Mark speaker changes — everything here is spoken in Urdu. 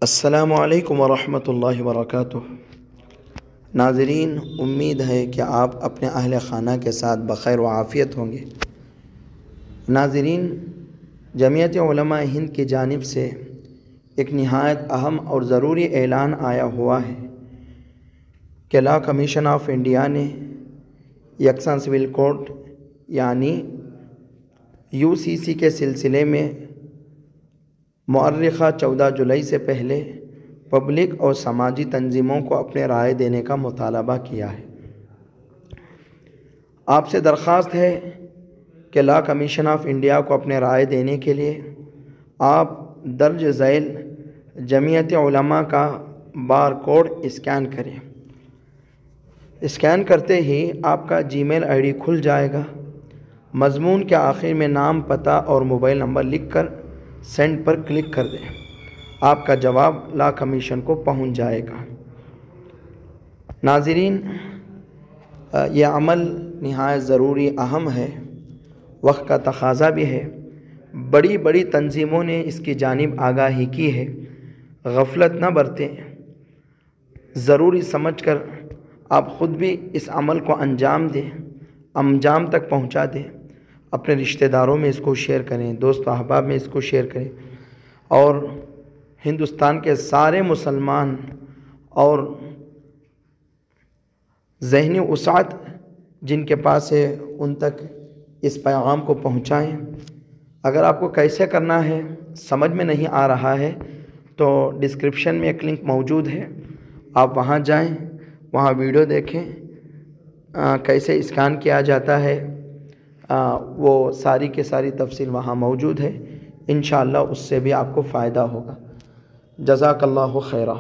Speaker 1: السلام علیکم ورحمۃ اللہ وبرکاتہ۔ ناظرین، امید ہے کہ آپ اپنے اہل خانہ کے ساتھ بخیر و عافیت ہوں گے۔ ناظرین، جمعیت علماء ہند کی جانب سے ایک نہایت اہم اور ضروری اعلان آیا ہوا ہے کہ لا کمیشن آف انڈیا نے یکساں سول کوڈ یعنی UCC کے سلسلے میں مؤرخہ 14 جولائی سے پہلے پبلک اور سماجی تنظیموں کو اپنے رائے دینے کا مطالبہ کیا ہے۔ آپ سے درخواست ہے کہ لا کمیشن آف انڈیا کو اپنے رائے دینے کے لیے آپ درج ذیل جمعیت علماء کا بار کوڈ اسکین کریں۔ اسکین کرتے ہی آپ کا جی میل ID کھل جائے گا۔ مضمون کے آخر میں نام، پتہ اور موبائل نمبر لکھ کر سینڈ پر کلک کر دیں۔ آپ کا جواب لا کمیشن کو پہنچ جائے گا۔ ناظرین، یہ عمل نہایت ضروری اہم ہے، وقت کا تقاضا بھی ہے۔ بڑی بڑی تنظیموں نے اس کی جانب آگاہی کی ہے۔ غفلت نہ برتیں، ضروری سمجھ کر آپ خود بھی اس عمل کو انجام تک پہنچا دیں۔ اپنے رشتہ داروں میں اس کو شیئر کریں، دوست و احباب میں اس کو شیئر کریں، اور ہندوستان کے سارے مسلمان اور ذہنی وسعت جن کے پاس ہے ان تک اس پیغام کو پہنچائیں۔ اگر آپ کو کیسے کرنا ہے سمجھ میں نہیں آ رہا ہے تو ڈسکرپشن میں ایک لنک موجود ہے، آپ وہاں جائیں، وہاں ویڈیو دیکھیں کیسے اسکین کیا جاتا ہے، وہ ساری کی ساری تفصیل وہاں موجود ہے۔ انشاءاللہ اس سے بھی آپ کو فائدہ ہوگا۔ جزاک اللہ خیرہ۔